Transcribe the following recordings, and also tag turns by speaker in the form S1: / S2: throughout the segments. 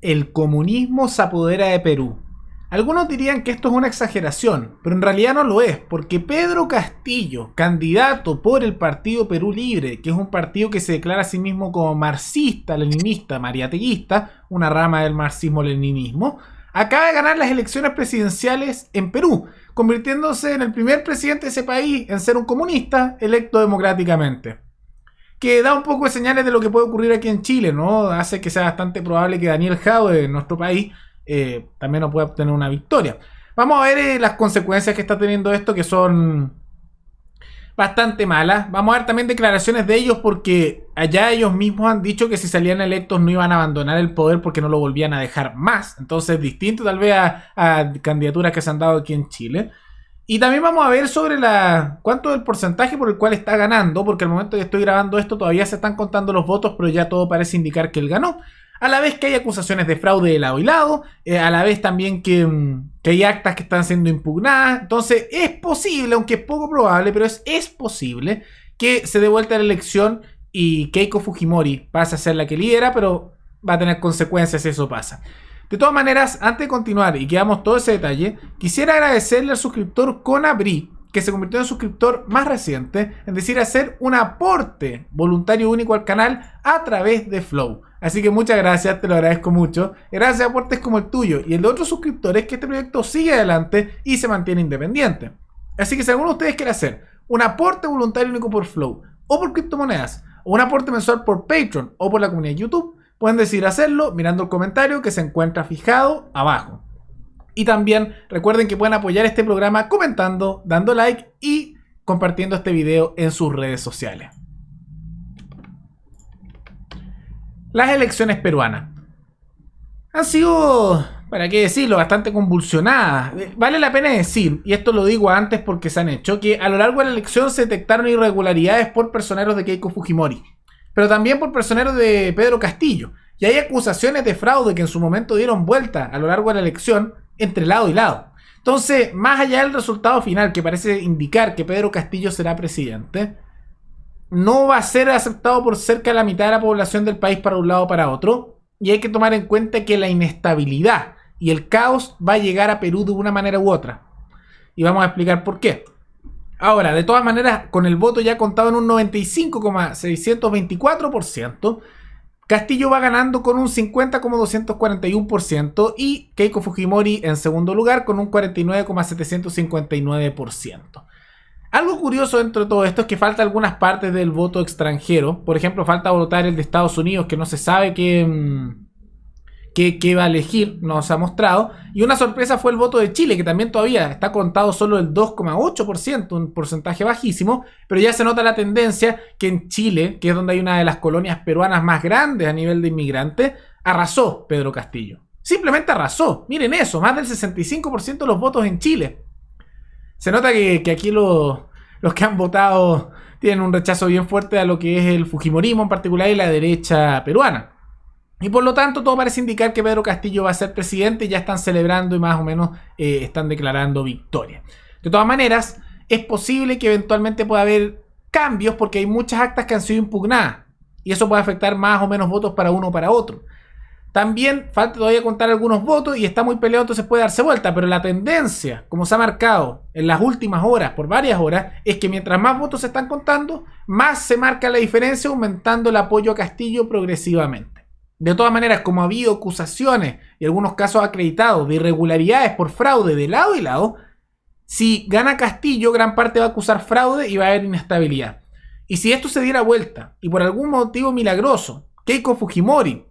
S1: El comunismo se apodera de Perú. Algunos dirían que esto es una exageración, pero en realidad no lo es, porque Pedro Castillo, candidato por el Partido Perú Libre, que es un partido que se declara a sí mismo como marxista, leninista, mariateguista, una rama del marxismo-leninismo, acaba de ganar las elecciones presidenciales en Perú, convirtiéndose en el primer presidente de ese país en ser un comunista electo democráticamente. Que da un poco de señales de lo que puede ocurrir aquí en Chile, ¿no? Hace que sea bastante probable que Daniel Jadwe, en nuestro país, también no pueda obtener una victoria. Vamos a ver las consecuencias que está teniendo esto, que son bastante malas. Vamos a ver también declaraciones de ellos, porque allá ellos mismos han dicho que si salían electos no iban a abandonar el poder porque no lo volvían a dejar más. Entonces, distinto tal vez a candidaturas que se han dado aquí en Chile. Y también vamos a ver sobre cuánto es el porcentaje por el cual está ganando, porque al momento que estoy grabando esto todavía se están contando los votos, pero ya todo parece indicar que él ganó. A la vez que hay acusaciones de fraude de lado y lado, a la vez también que hay actas que están siendo impugnadas. Entonces es posible, aunque es poco probable, pero es posible que se dé vuelta la elección y Keiko Fujimori pase a ser la que lidera, pero va a tener consecuencias si eso pasa. De todas maneras, antes de continuar y que veamos todo ese detalle, quisiera agradecerle al suscriptor Conabri, que se convirtió en el suscriptor más reciente, es decir, hacer un aporte voluntario único al canal a través de Flow. Así que muchas gracias, te lo agradezco mucho. Gracias a aportes como el tuyo y el de otros suscriptores, que este proyecto sigue adelante y se mantiene independiente. Así que si alguno de ustedes quiere hacer un aporte voluntario único por Flow, o por criptomonedas, o un aporte mensual por Patreon, o por la comunidad de YouTube, pueden decidir hacerlo mirando el comentario que se encuentra fijado abajo. Y también recuerden que pueden apoyar este programa comentando, dando like y compartiendo este video en sus redes sociales. Las elecciones peruanas han sido, para qué decirlo, bastante convulsionadas. Vale la pena decir, y esto lo digo antes porque se han hecho, que a lo largo de la elección se detectaron irregularidades por personeros de Keiko Fujimori, pero también por personeros de Pedro Castillo. Y hay acusaciones de fraude que en su momento dieron vuelta a lo largo de la elección entre lado y lado. Entonces, más allá del resultado final, que parece indicar que Pedro Castillo será presidente, no va a ser aceptado por cerca de la mitad de la población del país para un lado o para otro. Y hay que tomar en cuenta que la inestabilidad y el caos va a llegar a Perú de una manera u otra. Y vamos a explicar por qué. Ahora, de todas maneras, con el voto ya contado en un 95,624%, Castillo va ganando con un 50,241% y Keiko Fujimori en segundo lugar con un 49,759%. Algo curioso dentro de todo esto es que falta algunas partes del voto extranjero. Por ejemplo, falta votar el de Estados Unidos, que no se sabe qué va a elegir, no se ha mostrado. Y una sorpresa fue el voto de Chile, que también todavía está contado solo el 2,8%, un porcentaje bajísimo, pero ya se nota la tendencia que en Chile, que es donde hay una de las colonias peruanas más grandes a nivel de inmigrantes, arrasó Pedro Castillo. Simplemente arrasó. Miren eso, más del 65% de los votos en Chile. Se nota que aquí los que han votado tienen un rechazo bien fuerte a lo que es el fujimorismo en particular y la derecha peruana. Y por lo tanto todo parece indicar que Pedro Castillo va a ser presidente. Ya están celebrando y más o menos están declarando victoria. De todas maneras, es posible que eventualmente pueda haber cambios porque hay muchas actas que han sido impugnadas. Y eso puede afectar más o menos votos para uno o para otro. También falta todavía contar algunos votos y está muy peleado, entonces puede darse vuelta. Pero la tendencia, como se ha marcado en las últimas horas, por varias horas, es que mientras más votos se están contando, más se marca la diferencia, aumentando el apoyo a Castillo progresivamente. De todas maneras, como ha habido acusaciones y algunos casos acreditados de irregularidades por fraude de lado y lado, si gana Castillo, gran parte va a acusar fraude y va a haber inestabilidad. Y si esto se diera vuelta y por algún motivo milagroso, Keiko Fujimori,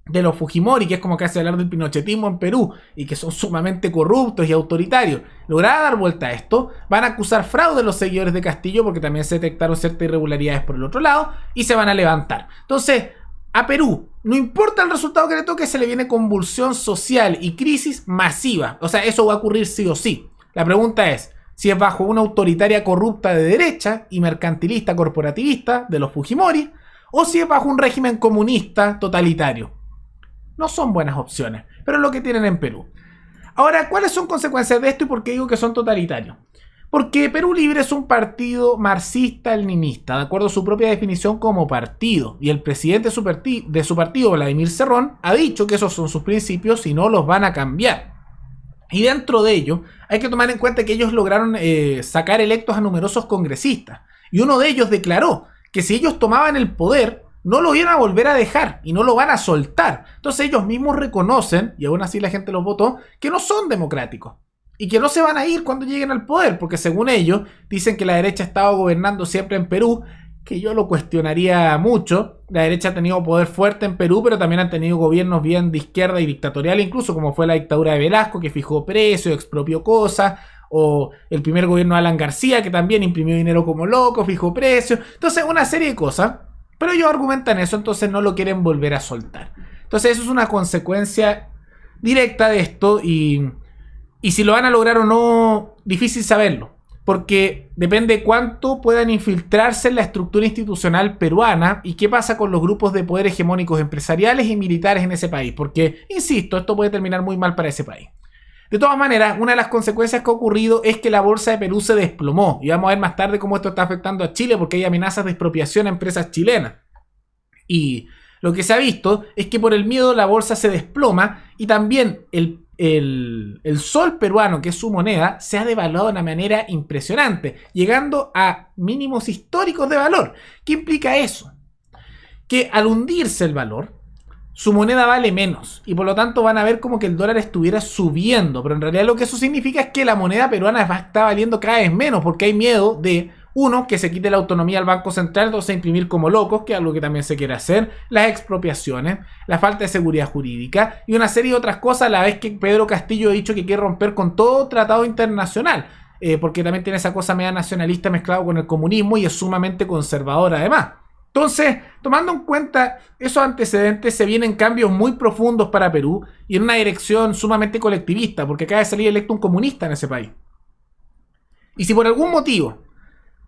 S1: de los Fujimori, que es como que hace hablar del pinochetismo en Perú y que son sumamente corruptos y autoritarios, logrará dar vuelta a esto, van a acusar fraude a los seguidores de Castillo porque también se detectaron ciertas irregularidades por el otro lado y se van a levantar. Entonces, a Perú, no importa el resultado que le toque, se le viene convulsión social y crisis masiva. O sea, eso va a ocurrir sí o sí. La pregunta es si es bajo una autoritaria corrupta de derecha y mercantilista corporativista de los Fujimori, o si es bajo un régimen comunista totalitario. No son buenas opciones, pero es lo que tienen en Perú. Ahora, ¿cuáles son consecuencias de esto y por qué digo que son totalitarios? Porque Perú Libre es un partido marxista-leninista, de acuerdo a su propia definición como partido. Y el presidente de su partido, Vladimir Cerrón, ha dicho que esos son sus principios y no los van a cambiar. Y dentro de ello, hay que tomar en cuenta que ellos lograron sacar electos a numerosos congresistas. Y uno de ellos declaró que si ellos tomaban el poder, no lo iban a volver a dejar y no lo van a soltar. Entonces ellos mismos reconocen, y aún así la gente los votó, que no son democráticos. Y que no se van a ir cuando lleguen al poder, porque según ellos, dicen que la derecha ha estado gobernando siempre en Perú, que yo lo cuestionaría mucho. La derecha ha tenido poder fuerte en Perú, pero también han tenido gobiernos bien de izquierda y dictatoriales, incluso como fue la dictadura de Velasco, que fijó precios, expropió cosas, o el primer gobierno de Alan García, que también imprimió dinero como loco, fijó precios. Entonces, una serie de cosas, pero ellos argumentan eso, entonces no lo quieren volver a soltar. Entonces, eso es una consecuencia directa de esto y si lo van a lograr o no, difícil saberlo. Porque depende cuánto puedan infiltrarse en la estructura institucional peruana y qué pasa con los grupos de poder hegemónicos empresariales y militares en ese país. Porque, insisto, esto puede terminar muy mal para ese país. De todas maneras, una de las consecuencias que ha ocurrido es que la bolsa de Perú se desplomó. Y vamos a ver más tarde cómo esto está afectando a Chile porque hay amenazas de expropiación a empresas chilenas. Y lo que se ha visto es que por el miedo la bolsa se desploma y también el sol peruano, que es su moneda, se ha devaluado de una manera impresionante, llegando a mínimos históricos de valor. ¿Qué implica eso? Que al hundirse el valor, su moneda vale menos y por lo tanto van a ver como que el dólar estuviera subiendo, pero en realidad lo que eso significa es que la moneda peruana está valiendo cada vez menos porque hay miedo de uno, que se quite la autonomía al Banco Central, entonces imprimir como locos, que es algo que también se quiere hacer, las expropiaciones, la falta de seguridad jurídica y una serie de otras cosas a la vez que Pedro Castillo ha dicho que quiere romper con todo tratado internacional, porque también tiene esa cosa media nacionalista mezclado con el comunismo y es sumamente conservador además. Entonces, tomando en cuenta esos antecedentes, se vienen cambios muy profundos para Perú y en una dirección sumamente colectivista, porque acaba de salir electo un comunista en ese país. Y si por algún motivo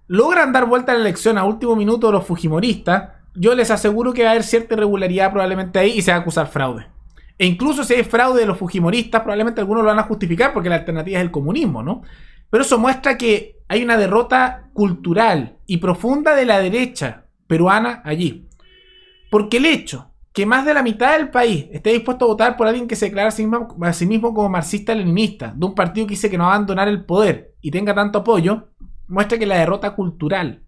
S1: logran dar vuelta a la elección a último minuto los fujimoristas, yo les aseguro que va a haber cierta irregularidad probablemente ahí y se va a acusar fraude. E incluso si hay fraude de los fujimoristas, probablemente algunos lo van a justificar porque la alternativa es el comunismo, ¿no? Pero eso muestra que hay una derrota cultural y profunda de la derecha peruana allí. Porque el hecho que más de la mitad del país esté dispuesto a votar por alguien que se declara a sí mismo como marxista-leninista, de un partido que dice que no va a abandonar el poder y tenga tanto apoyo, muestra que la derrota cultural,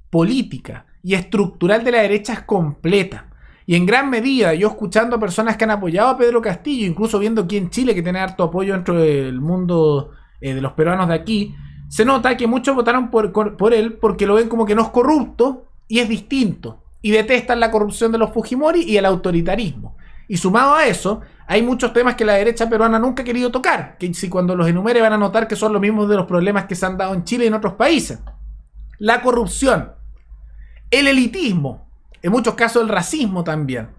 S1: política y estructural de la derecha es completa. Y en gran medida, yo escuchando a personas que han apoyado a Pedro Castillo, incluso viendo aquí en Chile que tiene harto apoyo dentro del mundo de los peruanos de aquí, se nota que muchos votaron por él porque lo ven como que no es corrupto y es distinto. Y detestan la corrupción de los Fujimori y el autoritarismo. Y sumado a eso, hay muchos temas que la derecha peruana nunca ha querido tocar, que si cuando los enumere van a notar que son los mismos de los problemas que se han dado en Chile y en otros países. La corrupción, el elitismo, en muchos casos el racismo también,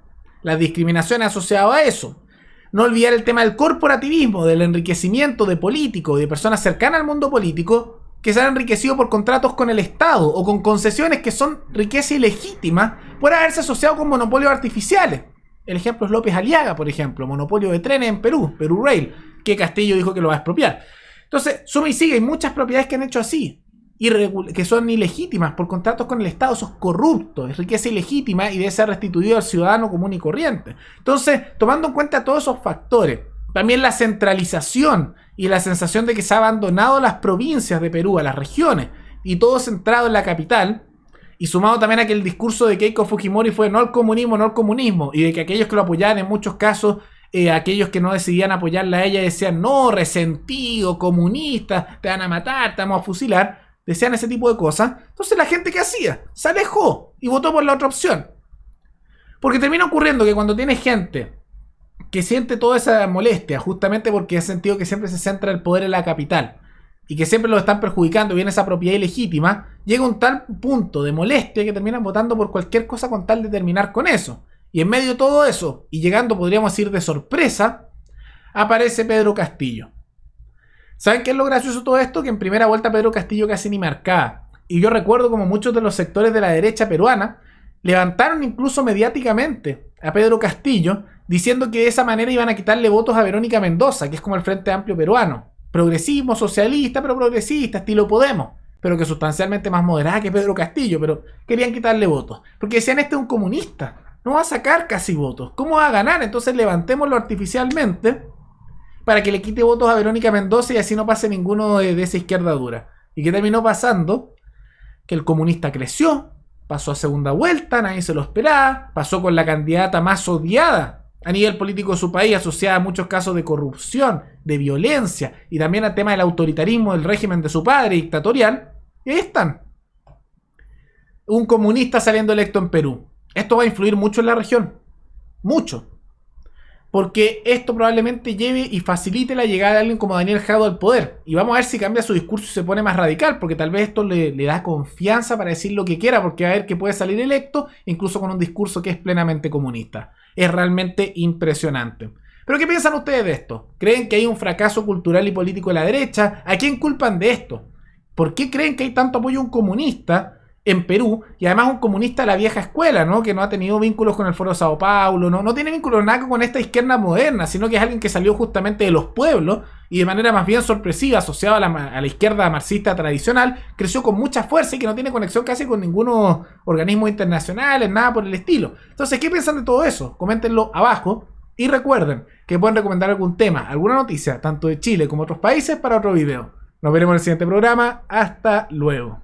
S1: las discriminaciones asociadas a eso. No olvidar el tema del corporativismo, del enriquecimiento de políticos y de personas cercanas al mundo político que se han enriquecido por contratos con el Estado o con concesiones que son riqueza ilegítima por haberse asociado con monopolios artificiales. El ejemplo es López Aliaga, por ejemplo, monopolio de trenes en Perú, Perú Rail, que Castillo dijo que lo va a expropiar. Entonces, suma y sigue, hay muchas propiedades que han hecho así, que son ilegítimas por contratos con el Estado, eso es corrupto, es riqueza ilegítima y debe ser restituido al ciudadano común y corriente. Entonces, tomando en cuenta todos esos factores, también la centralización y la sensación de que se ha abandonado las provincias de Perú, a las regiones, y todo centrado en la capital, y sumado también a que el discurso de Keiko Fujimori fue no al comunismo, no al comunismo, y de que aquellos que lo apoyaban en muchos casos, aquellos que no decidían apoyarla a ella decían no, resentido, comunista, te van a matar, te vamos a fusilar, decían ese tipo de cosas. Entonces la gente ¿qué hacía? Se alejó y votó por la otra opción. Porque termina ocurriendo que cuando tienes gente que siente toda esa molestia, justamente porque ha sentido que siempre se centra el poder en la capital, y que siempre lo están perjudicando, viene esa propiedad ilegítima, llega un tal punto de molestia que terminan votando por cualquier cosa con tal de terminar con eso. Y en medio de todo eso, y llegando, podríamos decir, de sorpresa, aparece Pedro Castillo. ¿Saben qué es lo gracioso de todo esto? Que en primera vuelta Pedro Castillo casi ni marcaba. Y yo recuerdo como muchos de los sectores de la derecha peruana levantaron incluso mediáticamente a Pedro Castillo, diciendo que de esa manera iban a quitarle votos a Verónica Mendoza, que es como el Frente Amplio peruano. progresismo socialista, pero progresista, estilo Podemos, pero que sustancialmente más moderada que Pedro Castillo, pero querían quitarle votos. Porque decían, este es un comunista, no va a sacar casi votos. ¿Cómo va a ganar? Entonces levantémoslo artificialmente para que le quite votos a Verónica Mendoza y así no pase ninguno de esa izquierda dura. ¿Y qué terminó pasando? Que el comunista creció, pasó a segunda vuelta, nadie se lo esperaba, pasó con la candidata más odiada a nivel político de su país, asociada a muchos casos de corrupción, de violencia y también al tema del autoritarismo del régimen de su padre dictatorial. Y ahí están. Un comunista saliendo electo en Perú. Esto va a influir mucho en la región. Mucho. Porque esto probablemente lleve y facilite la llegada de alguien como Daniel Jadue al poder. Y vamos a ver si cambia su discurso y se pone más radical, porque tal vez esto le da confianza para decir lo que quiera, porque va a ver que puede salir electo, incluso con un discurso que es plenamente comunista. Es realmente impresionante. ¿Pero qué piensan ustedes de esto? ¿Creen que hay un fracaso cultural y político de la derecha? ¿A quién culpan de esto? ¿Por qué creen que hay tanto apoyo a un comunista en Perú, y además un comunista de la vieja escuela, ¿no? Que no ha tenido vínculos con el Foro de Sao Paulo, no tiene vínculos nada con esta izquierda moderna, sino que es alguien que salió justamente de los pueblos y de manera más bien sorpresiva, asociado a la izquierda marxista tradicional, creció con mucha fuerza y que no tiene conexión casi con ninguno organismo internacional, nada por el estilo. Entonces, ¿qué piensan de todo eso? Coméntenlo abajo y recuerden que pueden recomendar algún tema, alguna noticia, tanto de Chile como otros países, para otro video. Nos veremos en el siguiente programa. Hasta luego.